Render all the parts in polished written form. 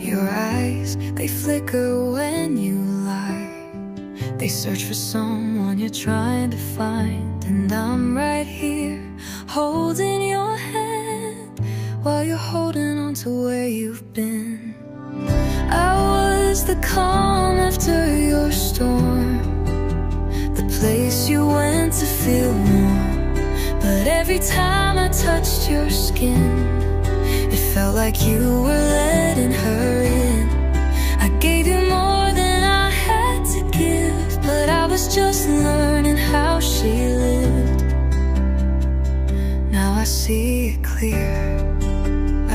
Your eyes, they flicker when you lie. They search for someone you're trying to find. And I'm right here, holding your hand, while you're holding on to where you've been. I was the calm after your storm, the place you went to feel warm. But every time I touched your skin, it felt like you were letting her in. I gave you more than I had to give, but I was just learning how she lived. Now I see it clear.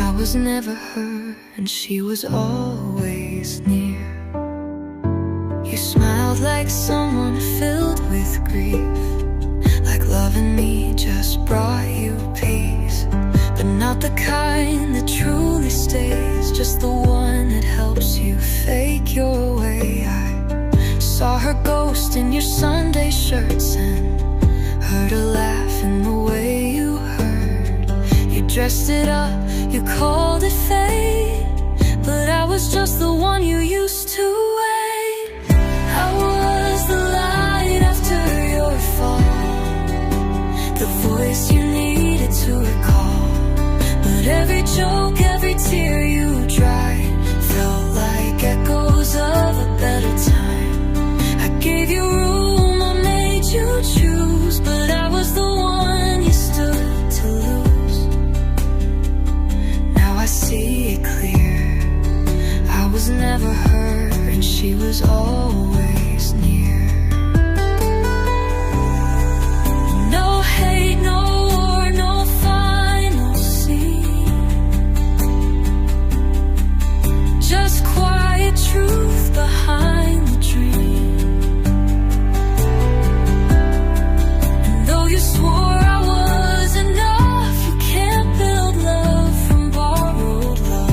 I was never her, and she was always near. You smiled like someone filled with grief, like loving me just brought you peace. But not the kind that truly stays, just the one that helps you fake your way. I saw her ghost in your Sunday shirts and heard her laugh in the way you heard. You dressed it up, you called it fate, but I was just the one you used to wait. I was the light after your fall, the voice you needed to recall. But every joke, every tear you dried felt like echoes of a better time. I gave you room, I made you choose, but I was the one you stood to lose. Now I see it clear. I was never her, and she was always near. No hate, no war, no final scene, just quiet truth behind the dream. And though you swore I was enough, you can't build love from borrowed love.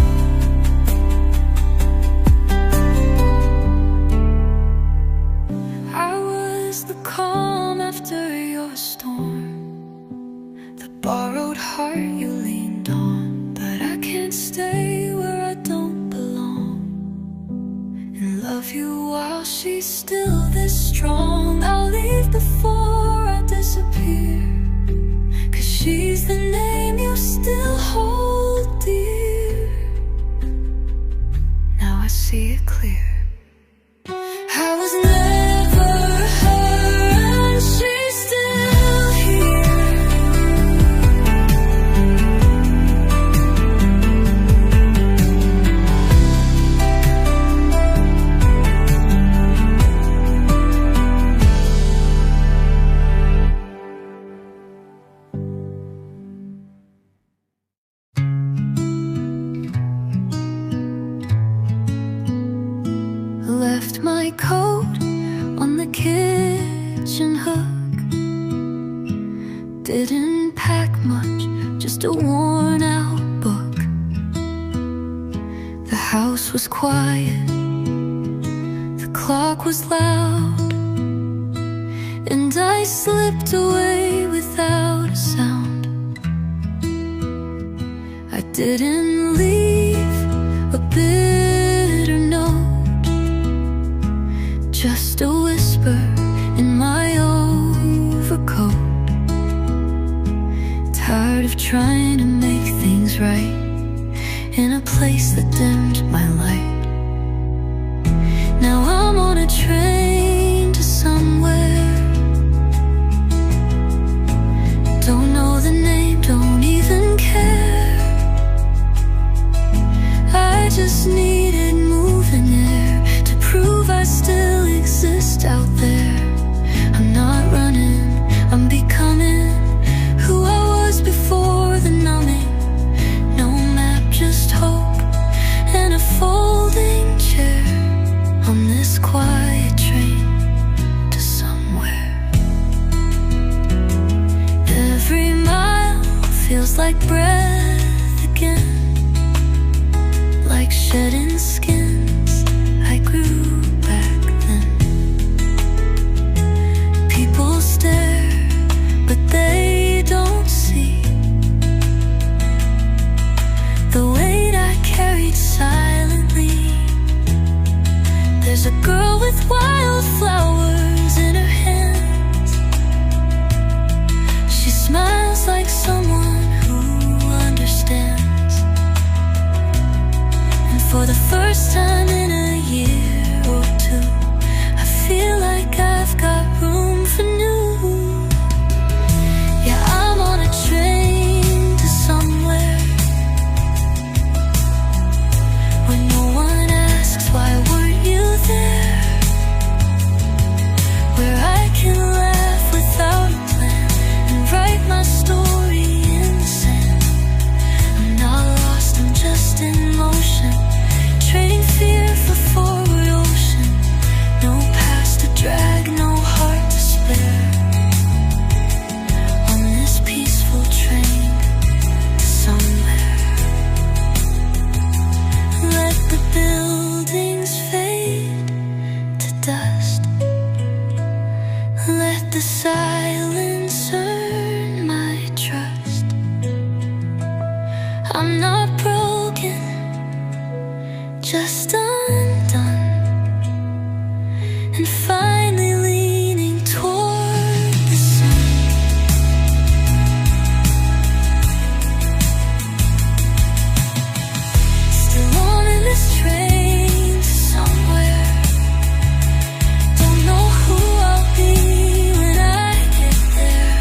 I was the calm after your storm, the borrowed heart you leaned on. But I can't stay where I don't belong, and love you while she's still this strong. I'll leave before I disappear, 'cause she's the name you still hold dear. Now I see it clear. I was never her, and she's still here. Left my coat on the kitchen hook, didn't pack much, just a worn out book. The house was quiet, the clock was loud, and I slipped away without a sound. I didn't leave a bitter note, just a whisper in my overcoat. Tired of trying to make things right in a place that dimmed my light. Now I'm on a train to somewhere, don't know the name, don't even care. I just needed moving air to prove I still exist out there. I'm not running, I'm becoming who I was before the numbing. No map, just hope and a folding chair on this quiet train to somewhere. Every mile feels like breath again, like shedding skins I grew back then. People stare, but they don't see the weight I carried silently first time in a year or two, I feel like I've got room for new. Yeah, I'm on a train to somewhere when no one asks why weren't you there, where I can laugh without a plan and write my story in the sand. I'm not lost, I'm just in motion, trading fear for forward ocean. No past to drag, no heart to spare, on this peaceful train to somewhere. Let the buildings fade to dust, let the silence earn my trust. I'm not broken, just undone, and finally leaning toward the sun. Still on in this train to somewhere, don't know who I'll be when I get there,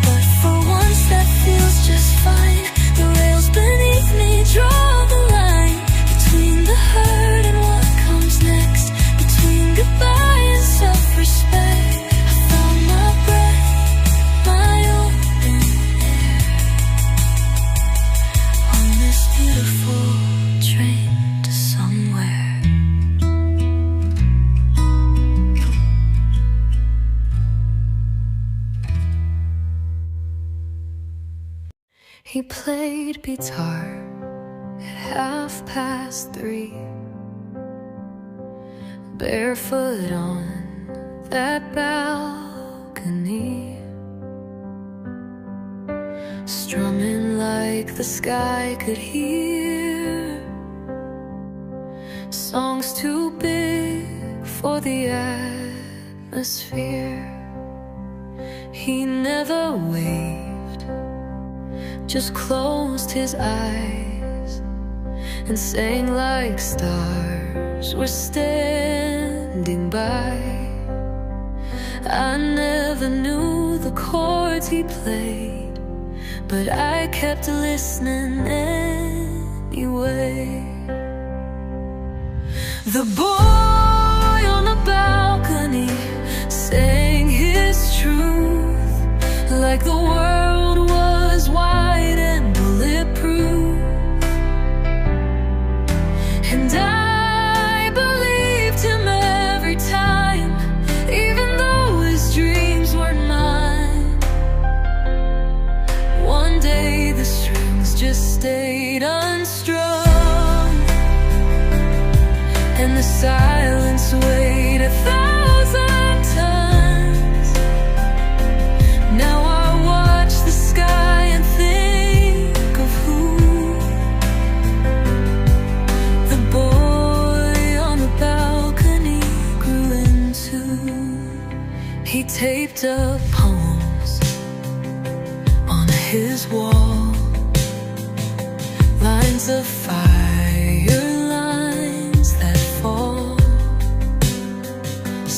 but for once that feels just fine. The rails beneath me draw the line between the hurt and what comes next, between goodbye and self-respect. I found my breath, my open air, on this beautiful train to somewhere. He played guitar at 3:30, barefoot on that balcony, strumming like the sky could hear, songs too big for the atmosphere. He never waved, just closed his eyes and sang like stars were standing by. I never knew the chords he played, but I kept listening anyway. The boy on the balcony sang his truth like the world was wide and bulletproof, and I believed him every time, even though his dreams weren't mine. One day the strings just stayed unstrung, and the silence weighed 1,000 tons. Now I watch the sky and think of who the boy on the balcony grew into. He taped up poems on his wall, lines of fire, lines that fall.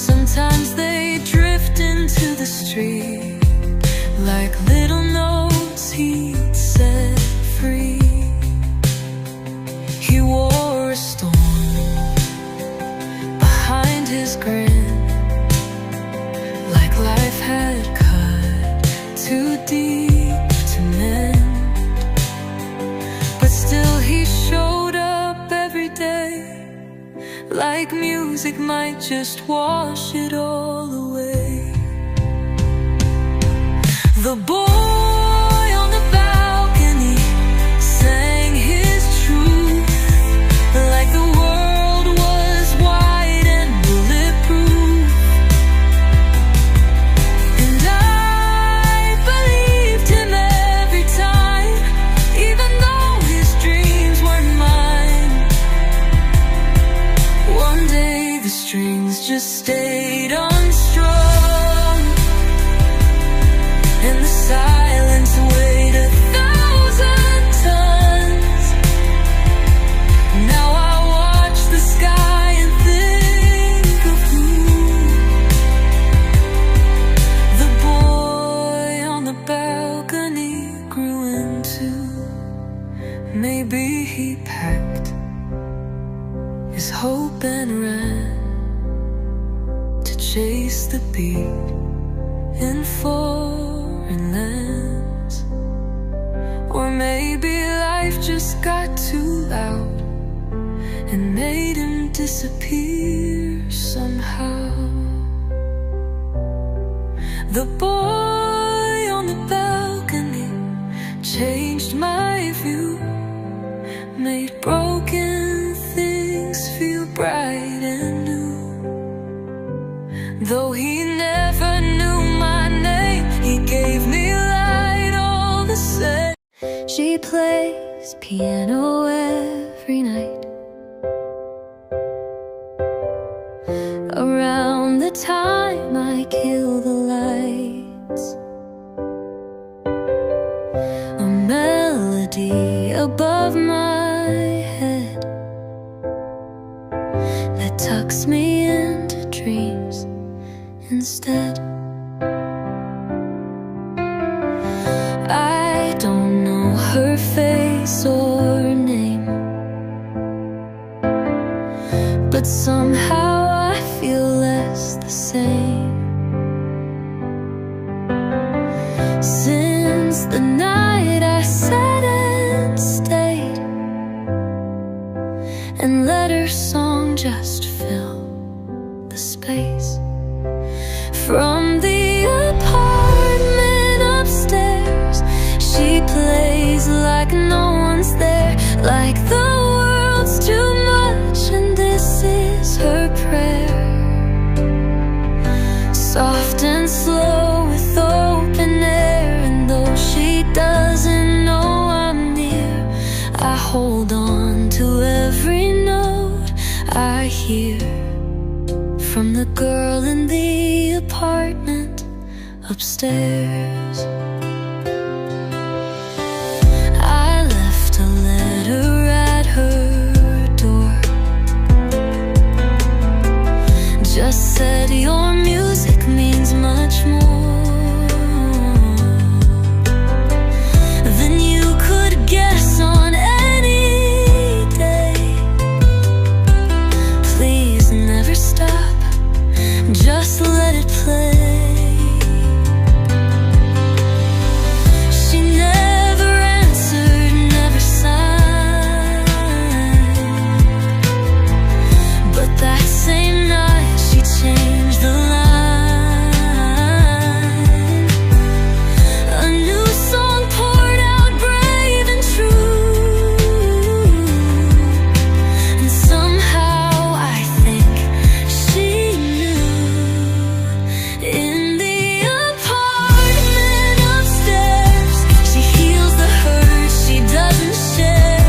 Sometimes they drift into the street like little notes he'd set free. He wore a storm behind his grin, like life had cut too deep to mend. But still he showed up every day, like music might just wash it all away. The boy on the balcony sang his truth like the world was wide and bulletproof, and I believed him every time, even though his dreams weren't mine. One day the strings just stayed unstrung, and the silence weighed 1,000 tons. he packed his hope and ran to chase the beat in foreign lands. Or maybe life just got too loud and made him disappear somehow. The boy on the balcony changed my view, made broken things feel bright and new. Though he never knew my name, he gave me light all the same. She plays piano every night. Around the time I kill the lights, a melody above my head that tucks me into dreams instead. I don't know her face or name, but somehow I feel less the same. Since the night I sat and stayed and let her song just fill the space. From the apartment upstairs, she plays like no one's there, like the world's too much and this is her prayer. Soft and slow with open air, and though she doesn't know I'm near, I hold on to every note I hear from the girl in the apartment upstairs. I left a letter at her door, just said your music means much more than you could guess on any day. Please never stop, just let it play. She never answered, never signed, but that same night she changed the line. A new song poured out, brave and true, and somehow I think she knew. In the apartment upstairs, she heals the hurt she doesn't share,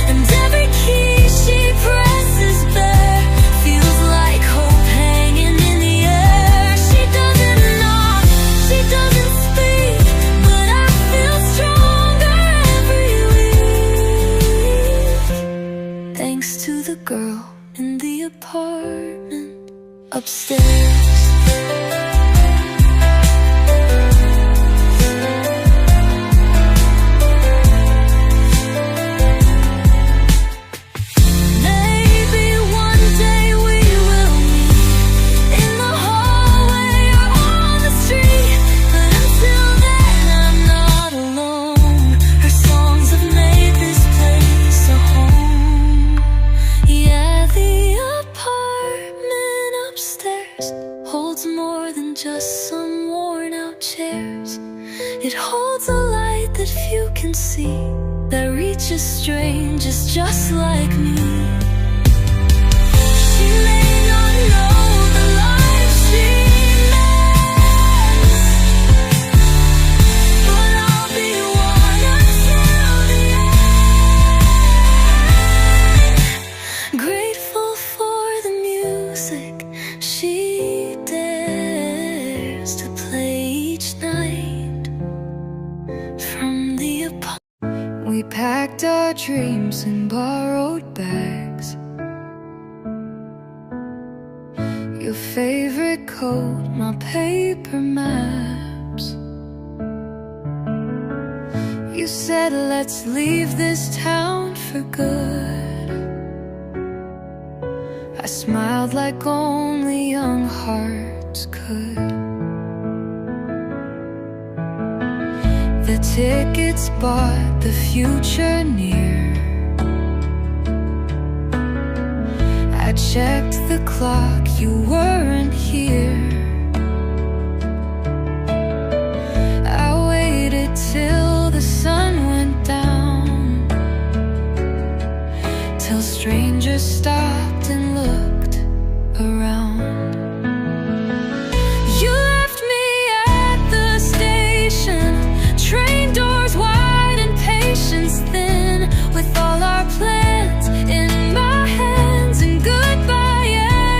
and every key she presses bare feels like hope hanging in the air. She doesn't knock, she doesn't speak, but I feel stronger every week, thanks to the girl in the apartment upstairs. Maybe one day we will meet in the hallway or on the street, but until then I'm not alone. Her songs have made this place a home. Yeah, the apartment upstairs holds more than just some worn out chairs. It holds a light that few can see, that reaches strangers just like me. She may not know the life she lives, but I'll be one until the end. Grateful for the music she dares to play each night from the apartment. We packed our dreams in borrowed bags, your favorite coat, my paper maps. You You said let's leave this town for good. I smiled like only young hearts could. The tickets bought, the future near. I checked the clock, you weren't here. I waited till the sun went down, till strangers stopped and looked around. You left me at the station, train doors wide and patience thin, with all our plans in my hands and goodbye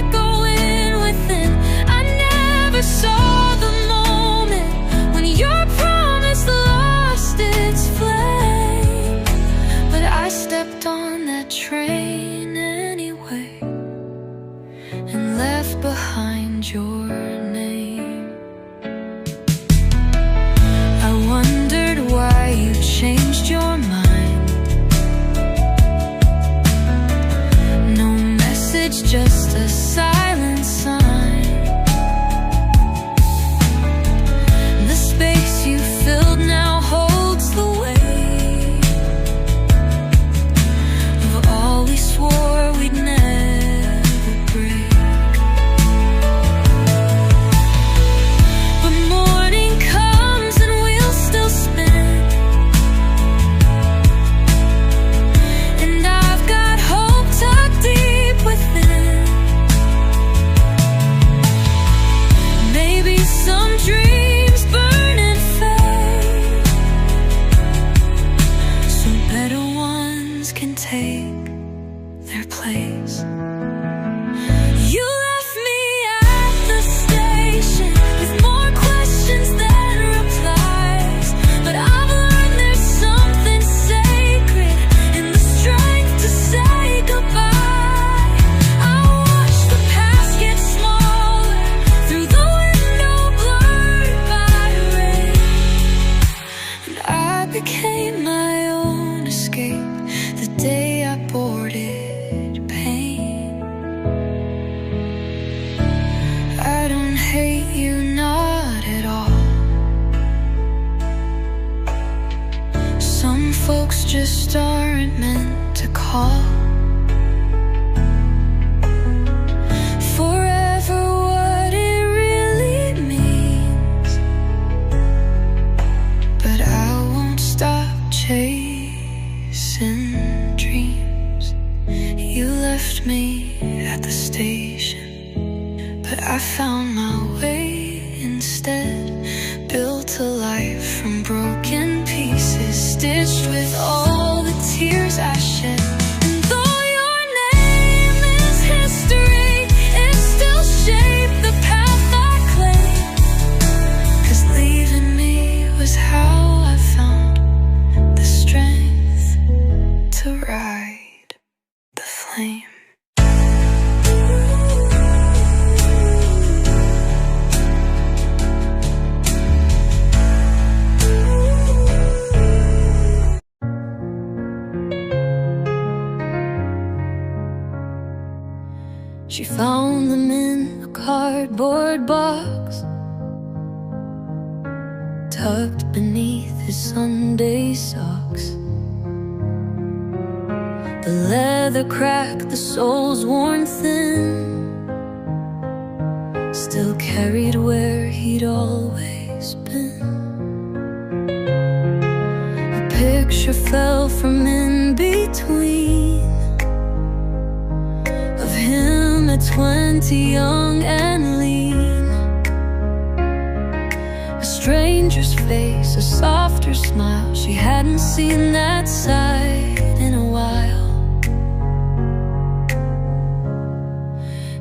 echoing within. I never saw the moment when your promise lost its flame, but I stepped on that train anyway and left behind your name. I wondered why you changed your mind. No message, just a silent sign. The space you filled now holds the weight of all we swore we'd never break. But morning comes and we'll still spin, and I've got hope tucked deep within. Maybe some dreams burn and fade, so better ones can take their place. You left me at the station with more questions than replies, but I've learned there's something sacred in the strength to say goodbye. I watched the past get smaller through the window blurred by rain, and I became my own escape the day I boarded pain. I don't hate you, not at all. Some folks just aren't meant to call. Forever, what it really means, but I won't stop chasing dreams. You left me at the station, but I found my way instead. Built a life from broken pieces, stitched with all the tears I shed. And though your name is history, it still shaped the path I claim. 'Cause leaving me was how I found the strength to ride the flame. She found them in a cardboard box, tucked beneath his Sunday socks. The leather cracked, the soles worn thin, still carried where he'd always been. A picture fell from in between of him at 20, young and lean. A stranger's face, a softer smile. She hadn't seen that side in a while.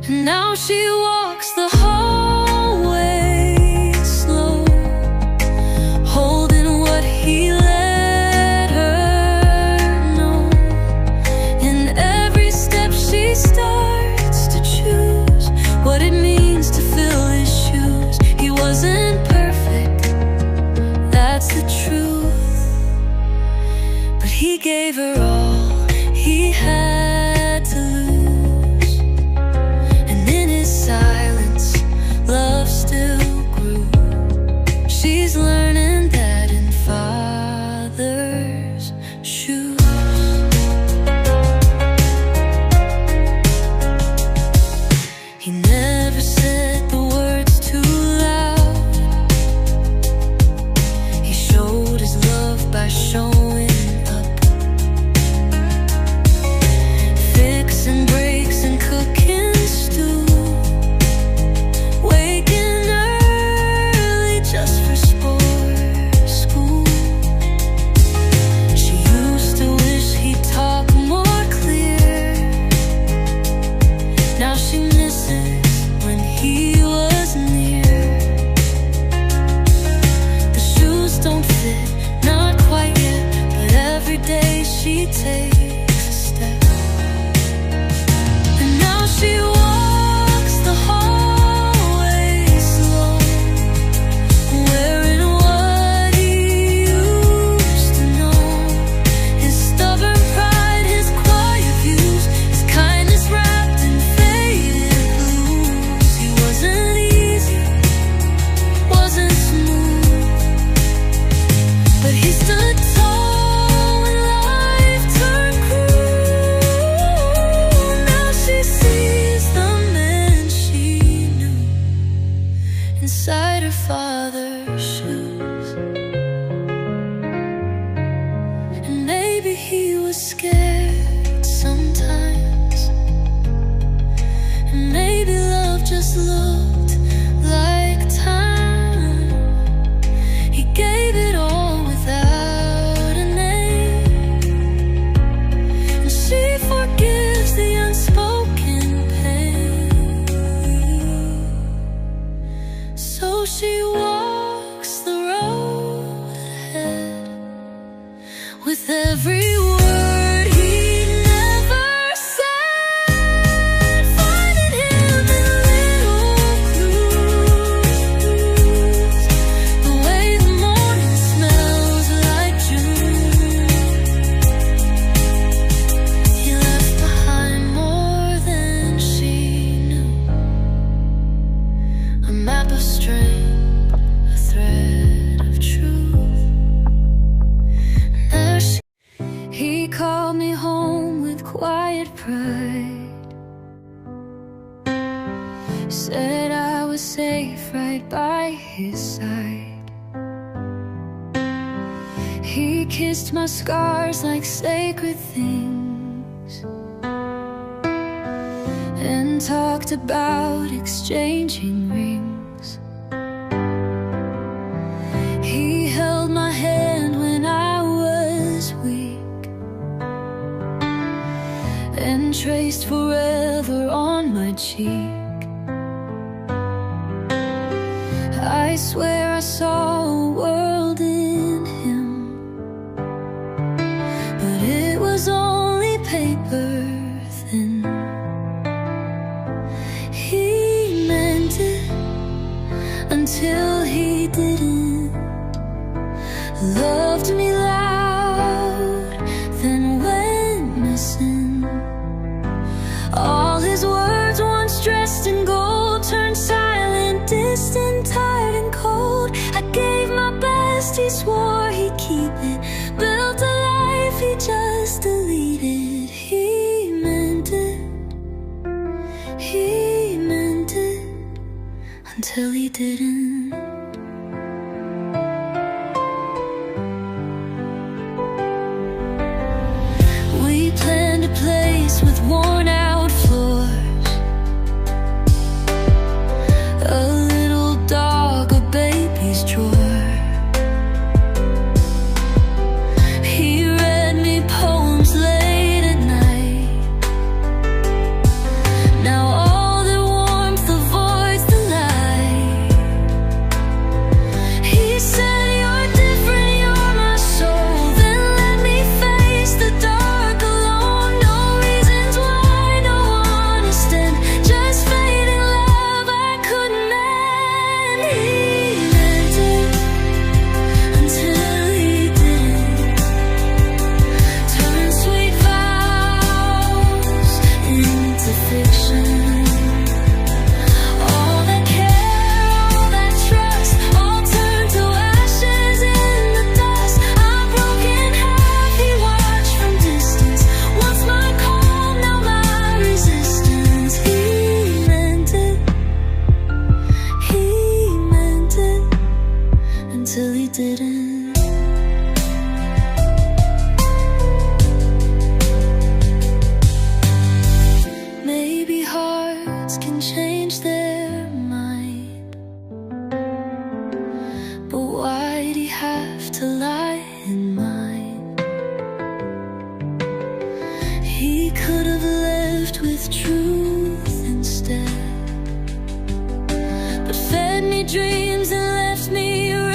And now she walks the hallway slow, holding what he let her know. In every step she starts to choose what it means to fill his shoes. He wasn't perfect, that's the truth. He gave her all he had to lose, and in his silence, love still grew. She's learning that in father's shoes. He never said the words too loud. He showed his love by showing up, fixing breaks and cooking stew, waking early just for sport school. She used to wish he'd talk more clear. Now she misses when he was near. The shoes don't fit, not quite yet, but every day she takes a step. And now she walks the hallway slow, wearing what he used to know. His stubborn pride, his quiet views, his kindness wrapped in faded blues. He wasn't easy, wasn't smooth, but he stood tall when life turned cruel. Now she sees the man she knew inside her father's shoes. And maybe he was scared sometimes, and maybe love just looked like time. He gave it all without a name, and she forgives the unspoken pain. So she walks the road ahead with every word he never said, finding him in little clues. The way the morning smells like June. He left behind more than she knew, a map of strength, a thread of truth. There she He called me home with quiet pride, said I was safe right by his side. He kissed my scars like sacred things, and talked about exchanging rings. He held my hand when I was weak, and traced forever on my cheek. I swear I saw a world in him, but it was only paper thin. He meant it until he didn't. Loved me loud, then went missing. All his words, once dressed in gold, turned silent, distant, tired and cold. I gave my best, he swore he'd keep it. Built a life he just deleted. He meant it until he didn't. We planned a place with worn out floors, a little dog, a baby's drawer. He read me poems late at night. Now all the warmth avoids the light. He said, "You're different, you're my soul." Then let me face the dark alone. No reasons why, with truth instead, but fed me dreams and left me red.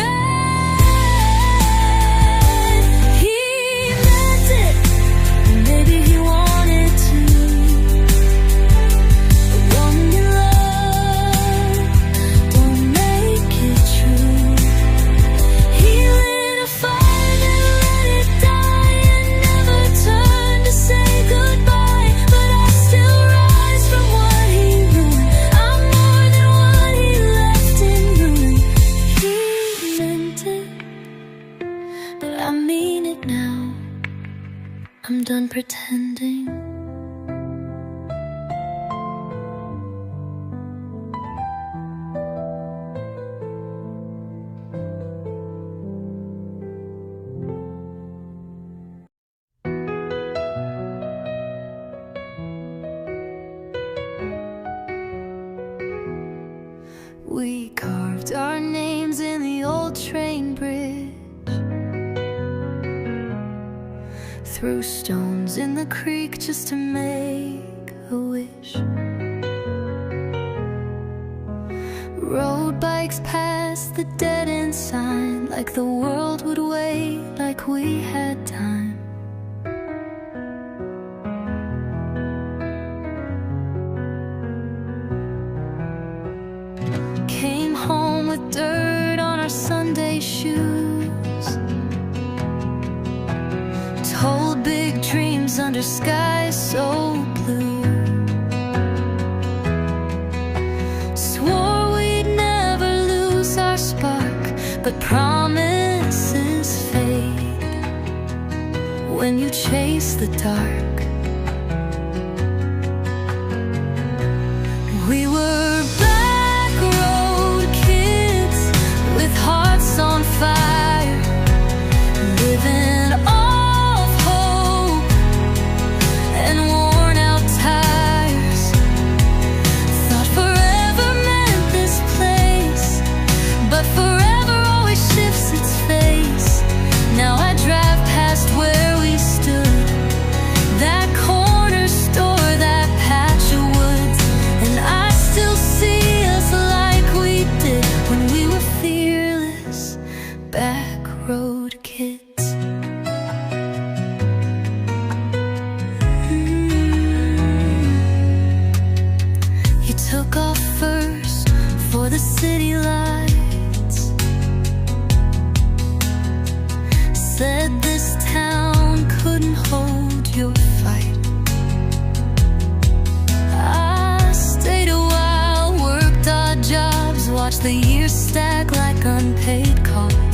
He meant it, maybe he wanted to, but one you love don't make it true. He lit a fire, never let it die, and never turned to say goodbye. But I still rise from what he ruined. I'm more than what he left in ruin. He meant it, but I mean it now. I'm done pretending. We carved our names in the old train bridge, threw stones in the creek just to make a wish. Rode bikes past the dead-end sign, like the world would wait, like we had time. Came home with dirt on our Sunday shoes, told big dreams under skies so blue, swore we'd never lose our spark, but promises fade when you chase the dark. We were back road kids with hearts on fire, living off hope and worn out tires. Thought forever meant this place, but forever always shifts its face. Now I drive past where we stood, that corner store, that patch of woods, and I still see us like we did when we were fearless, back road kids. You took off first for the city lights, said this town couldn't hold your fight. I stayed a while, worked odd jobs, watched the years stack like unpaid calls.